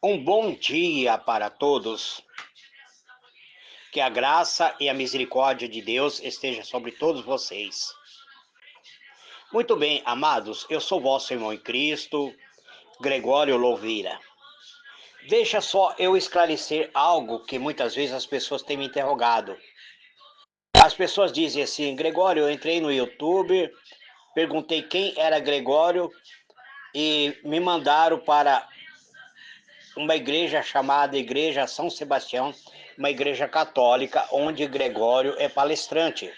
Um bom dia para todos. Que a graça e a misericórdia de Deus esteja sobre todos vocês. Muito bem, amados, eu sou vosso irmão em Cristo, Gregório Louveira. Deixa só eu esclarecer algo que muitas vezes as pessoas têm me interrogado. As pessoas dizem assim: Gregório, eu entrei no YouTube, perguntei quem era Gregório e me mandaram para uma igreja chamada Igreja São Sebastião, uma igreja católica, onde Gregório é palestrante.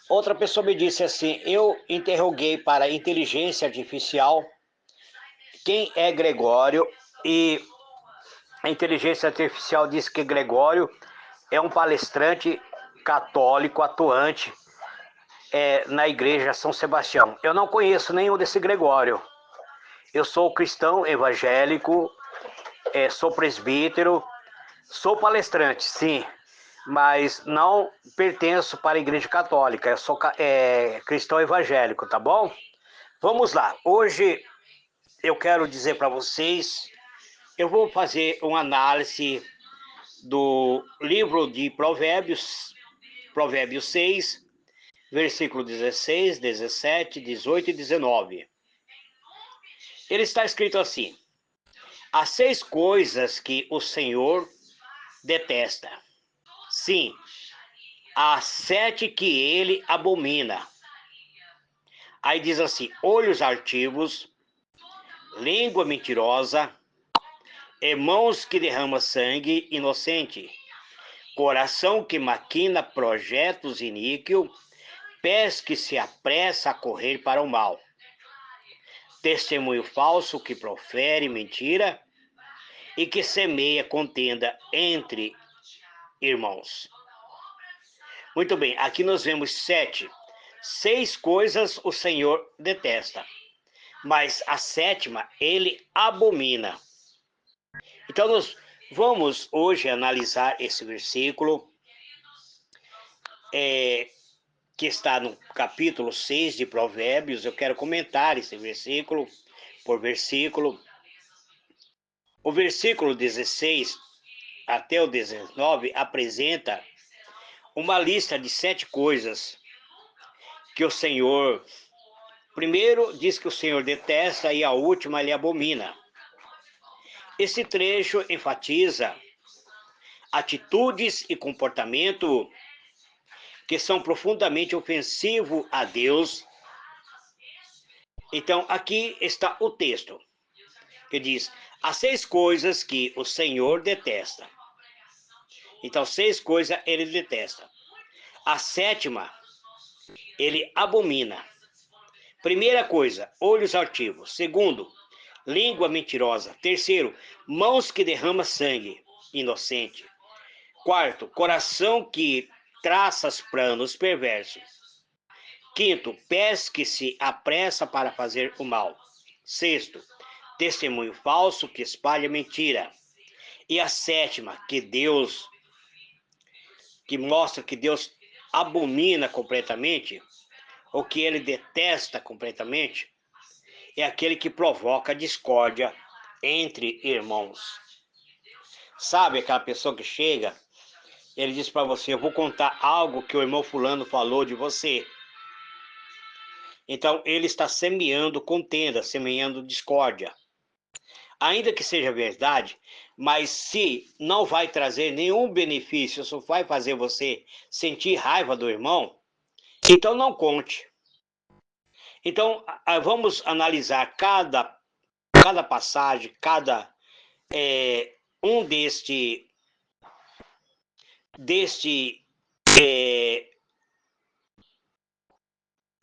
Outra pessoa me disse assim: eu interroguei para a inteligência artificial quem é Gregório, e a inteligência artificial disse que Gregório é um palestrante católico atuante na igreja São Sebastião. Eu não conheço nenhum desse Gregório. Eu sou cristão evangélico, sou presbítero, sou palestrante, sim, mas não pertenço para a igreja católica. Eu sou cristão evangélico, tá bom? Vamos lá. Hoje eu quero dizer para vocês, eu vou fazer uma análise do livro de Provérbios, Provérbios 6, versículo 16, 17, 18 e 19. Ele está escrito assim: há 6 coisas que o Senhor detesta. Sim, há 7 que ele abomina. Aí diz assim: olhos altivos, língua mentirosa, mãos que derramam sangue inocente, coração que maquina projetos iníquos, pés que se apressa a correr para o mal, testemunho falso que profere mentira e que semeia contenda entre irmãos. Muito bem, aqui nós vemos 6 coisas o Senhor detesta, mas a 7ª ele abomina. Então nós vamos hoje analisar esse versículo, que está no capítulo 6 de Provérbios. Eu quero comentar esse versículo por versículo. O versículo 16 até o 19 apresenta uma lista de 7 coisas que o Senhor, primeiro diz que o Senhor detesta e a última ele abomina. Esse trecho enfatiza atitudes e comportamento que são profundamente ofensivos a Deus. Então aqui está o texto, que diz: há 6 coisas que o Senhor detesta. Então 6 coisas ele detesta. A 7ª ele abomina. Primeira coisa, olhos altivos. Segundo, língua mentirosa. Terceiro, mãos que derramam sangue inocente. Quarto, coração que traça planos perversos. Quinto, pés que se apressa para fazer o mal. Sexto, testemunho falso que espalha mentira. E a 7ª, que mostra que Deus abomina completamente, ou que ele detesta completamente, é aquele que provoca discórdia entre irmãos. Sabe aquela pessoa que chega, ele diz para você: eu vou contar algo que o irmão fulano falou de você. Então ele está semeando contenda, semeando discórdia. Ainda que seja verdade, mas se não vai trazer nenhum benefício, só vai fazer você sentir raiva do irmão, então não conte. Então vamos analisar cada passagem, cada um deste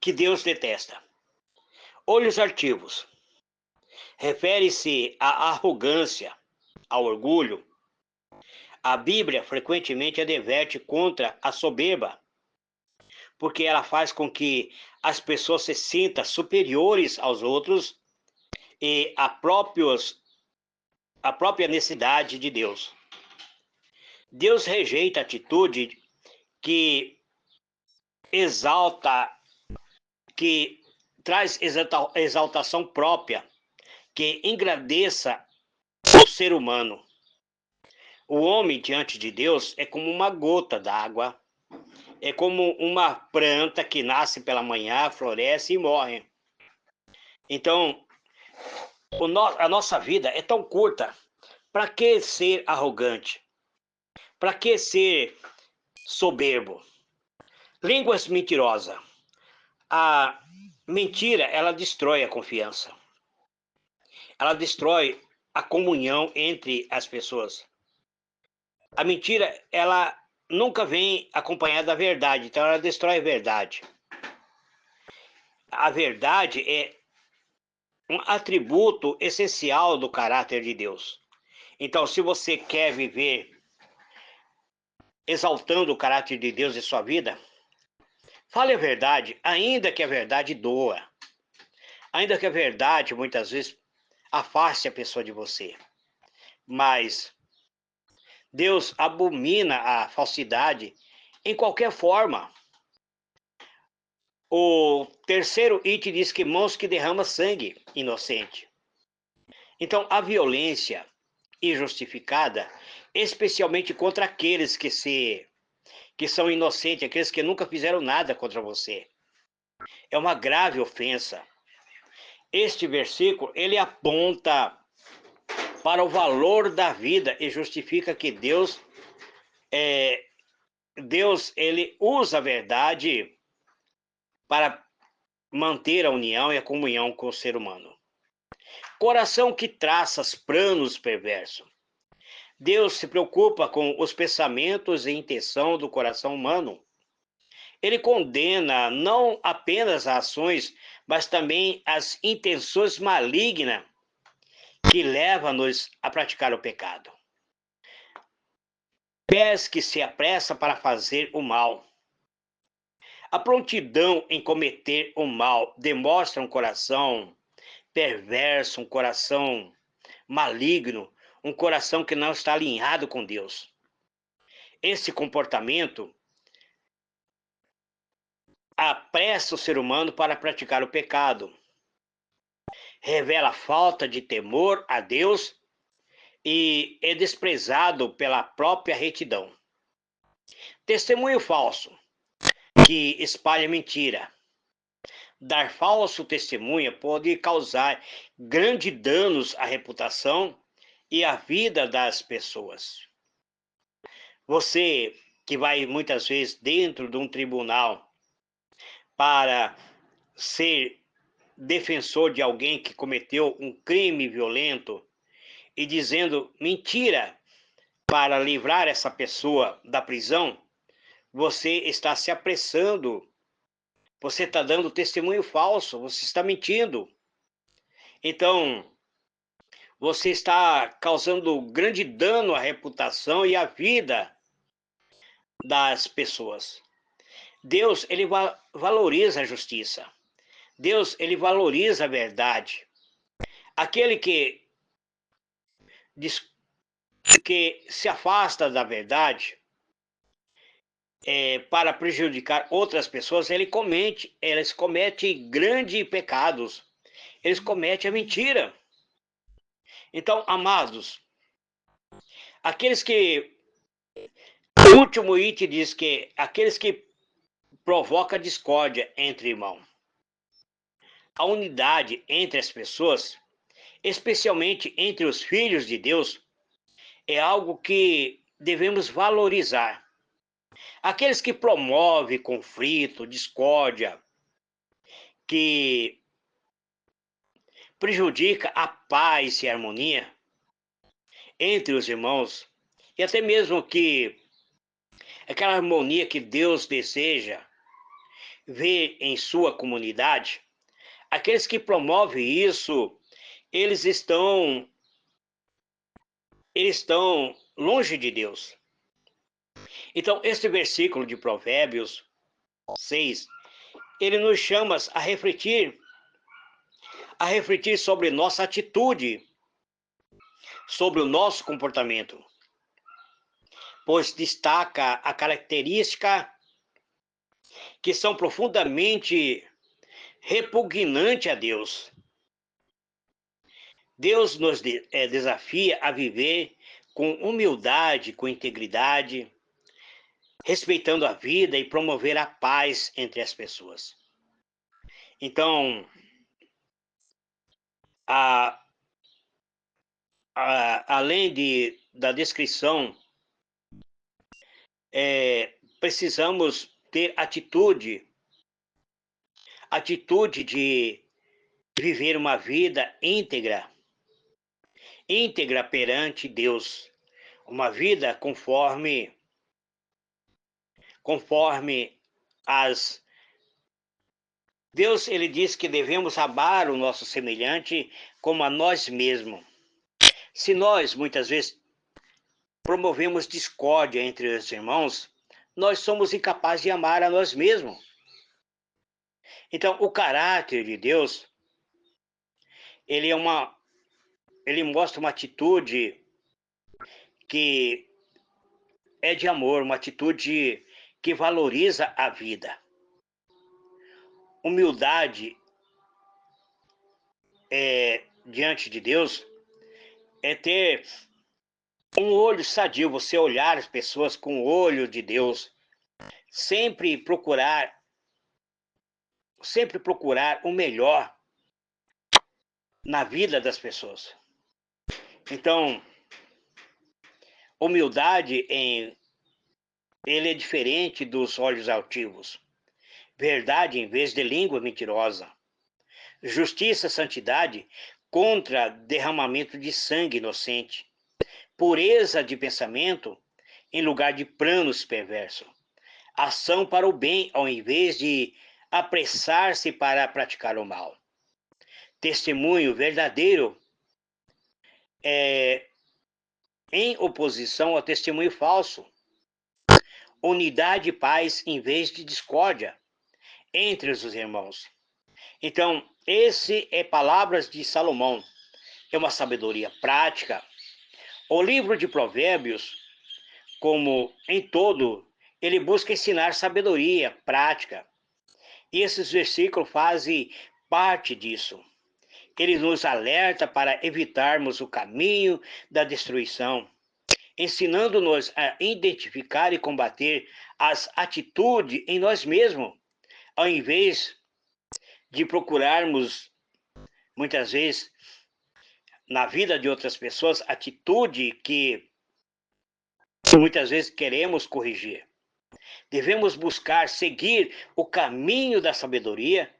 que Deus detesta. Olhos altivos refere-se à arrogância, ao orgulho. A Bíblia frequentemente adverte contra a soberba, porque ela faz com que as pessoas se sintam superiores aos outros e a própria necessidade de Deus. Deus rejeita a atitude que exalta, que traz exaltação própria, que engrandeça o ser humano. O homem diante de Deus é como uma gota d'água, é como uma planta que nasce pela manhã, floresce e morre. Então, a nossa vida é tão curta. Para que ser arrogante? Para que ser soberbo? Línguas mentirosas. A mentira, ela destrói a confiança. Ela destrói a comunhão entre as pessoas. A mentira, ela nunca vem acompanhada da verdade, então ela destrói a verdade. A verdade é um atributo essencial do caráter de Deus. Então, se você quer viver exaltando o caráter de Deus em sua vida, fale a verdade, ainda que a verdade doa. Ainda que a verdade, muitas vezes, afaste a pessoa de você. Mas Deus abomina a falsidade em qualquer forma. O terceiro item diz que mãos que derramam sangue inocente. Então, a violência injustificada, especialmente contra aqueles que são inocentes, aqueles que nunca fizeram nada contra você, é uma grave ofensa. Este versículo, ele aponta para o valor da vida e justifica que Deus ele usa a verdade para manter a união e a comunhão com o ser humano. Coração que traça planos perversos. Deus se preocupa com os pensamentos e intenção do coração humano. Ele condena não apenas as ações, mas também as intenções malignas que levam-nos a praticar o pecado. Pés que se apressa para fazer o mal. A prontidão em cometer o mal demonstra um coração perverso, um coração maligno, um coração que não está alinhado com Deus. Esse comportamento apressa o ser humano para praticar o pecado. Revela falta de temor a Deus e é desprezado pela própria retidão. Testemunho falso, que espalha mentira. Dar falso testemunho pode causar grandes danos à reputação e à vida das pessoas. Você que vai muitas vezes dentro de um tribunal para ser defensor de alguém que cometeu um crime violento e dizendo mentira para livrar essa pessoa da prisão, você está se apressando, você está dando testemunho falso, você está mentindo. Então, você está causando grande dano à reputação e à vida das pessoas. Deus, ele valoriza a justiça. Deus, ele valoriza a verdade. Aquele que se afasta da verdade para prejudicar outras pessoas, eles cometem grandes pecados. Eles cometem a mentira. Então, amados, aqueles que... O último item diz que aqueles que provocam discórdia entre irmãos. A unidade entre as pessoas, especialmente entre os filhos de Deus, é algo que devemos valorizar. Aqueles que promovem conflito, discórdia, que prejudica a paz e a harmonia entre os irmãos, e até mesmo que aquela harmonia que Deus deseja ver em sua comunidade, aqueles que promovem isso, eles estão longe de Deus. Então, este versículo de Provérbios 6, ele nos chama a refletir sobre nossa atitude, sobre o nosso comportamento, pois destaca a característica que são profundamente repugnantes a Deus. Deus nos desafia a viver com humildade, com integridade, respeitando a vida e promover a paz entre as pessoas. Então, além da descrição, precisamos ter atitude de viver uma vida íntegra perante Deus, uma vida conforme as Deus, ele diz que devemos amar o nosso semelhante como a nós mesmos. Se nós, muitas vezes, promovemos discórdia entre os irmãos, nós somos incapazes de amar a nós mesmos. Então, o caráter de Deus, ele mostra uma atitude que é de amor, uma atitude que valoriza a vida. Humildade diante de Deus é ter um olho sadio, você olhar as pessoas com o olho de Deus, sempre procurar o melhor na vida das pessoas. Então, humildade ele é diferente dos olhos altivos. Verdade em vez de língua mentirosa. Justiça, santidade contra derramamento de sangue inocente. Pureza de pensamento em lugar de planos perversos. Ação para o bem ao invés de apressar-se para praticar o mal. Testemunho verdadeiro em oposição ao testemunho falso. Unidade e paz em vez de discórdia entre os irmãos. Então, esse é palavras de Salomão. É uma sabedoria prática. O livro de Provérbios, como em todo, ele busca ensinar sabedoria prática. E esses versículos fazem parte disso. Ele nos alerta para evitarmos o caminho da destruição, ensinando-nos a identificar e combater as atitudes em nós mesmos, ao invés de procurarmos, muitas vezes, na vida de outras pessoas, atitude que muitas vezes queremos corrigir. Devemos buscar seguir o caminho da sabedoria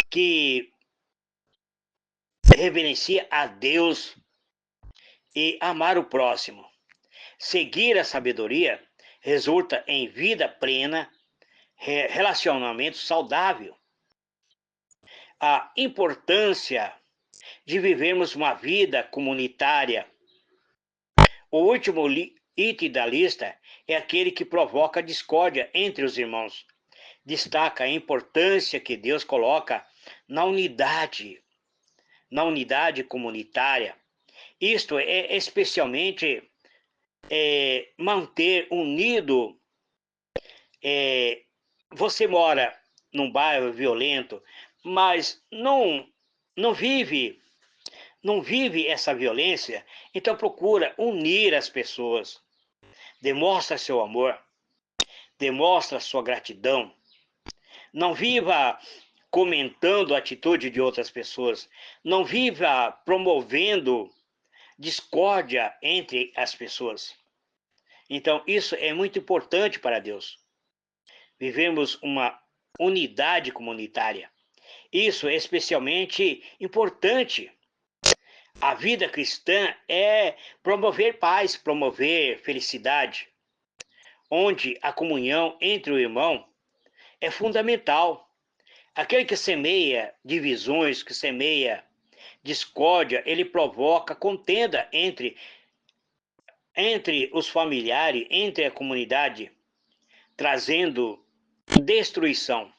que reverencia a Deus e amar o próximo. Seguir a sabedoria resulta em vida plena, relacionamento saudável. A importância de vivermos uma vida comunitária. O último item da lista é aquele que provoca discórdia entre os irmãos. Destaca a importância que Deus coloca na unidade comunitária. Isto é especialmente manter unido. Você mora num bairro violento, mas não vive essa violência, então procura unir as pessoas. Demonstra seu amor, demonstra sua gratidão. Não viva comentando a atitude de outras pessoas. Não viva promovendo discórdia entre as pessoas. Então, isso é muito importante para Deus. Vivemos uma unidade comunitária. Isso é especialmente importante. A vida cristã é promover paz, promover felicidade, onde a comunhão entre o irmão é fundamental. Aquele que semeia divisões, que semeia discórdia, ele provoca contenda entre os familiares, entre a comunidade, trazendo destruição.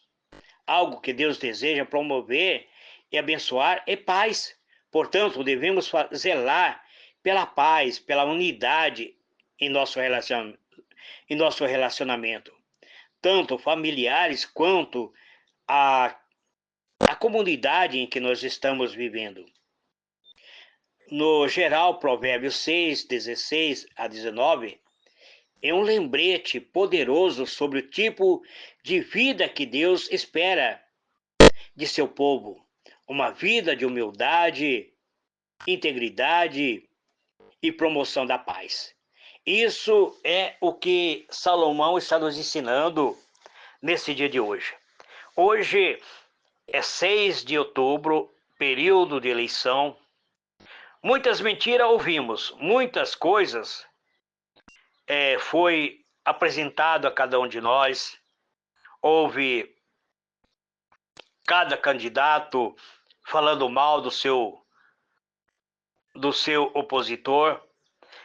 Algo que Deus deseja promover e abençoar é paz. Portanto, devemos zelar pela paz, pela unidade em nosso relacionamento, tanto familiares quanto a comunidade em que nós estamos vivendo. no geral, Provérbios 6, 16 a 19, é um lembrete poderoso sobre o tipo de vida que Deus espera de seu povo. Uma vida de humildade, integridade e promoção da paz. Isso é o que Salomão está nos ensinando nesse dia de hoje. Hoje é 6 de outubro, período de eleição. Muitas mentiras ouvimos, muitas coisas foi apresentado a cada um de nós. Houve cada candidato falando mal do seu opositor.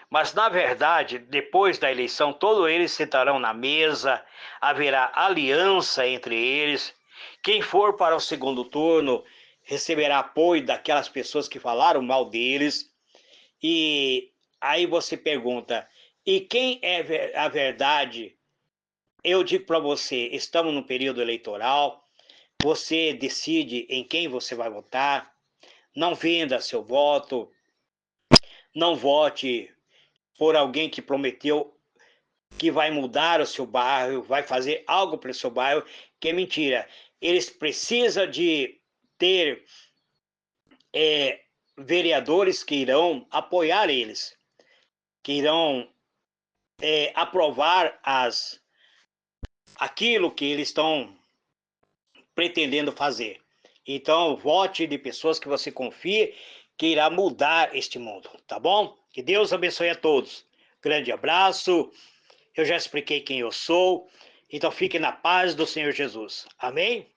Mas, na verdade, depois da eleição, todos eles sentarão na mesa, haverá aliança entre eles. Quem for para o segundo turno receberá apoio daquelas pessoas que falaram mal deles. E aí você pergunta, e quem é a verdade? Eu digo para você, estamos no período eleitoral, você decide em quem você vai votar, não venda seu voto, não vote por alguém que prometeu que vai mudar o seu bairro, vai fazer algo para o seu bairro, que é mentira. Eles precisam de ter vereadores que irão apoiar eles, que irão aprovar aquilo que eles estão pretendendo fazer. Então, vote de pessoas que você confie que irá mudar este mundo, tá bom? Que Deus abençoe a todos. Grande abraço. Eu já expliquei quem eu sou, então fique na paz do Senhor Jesus. Amém?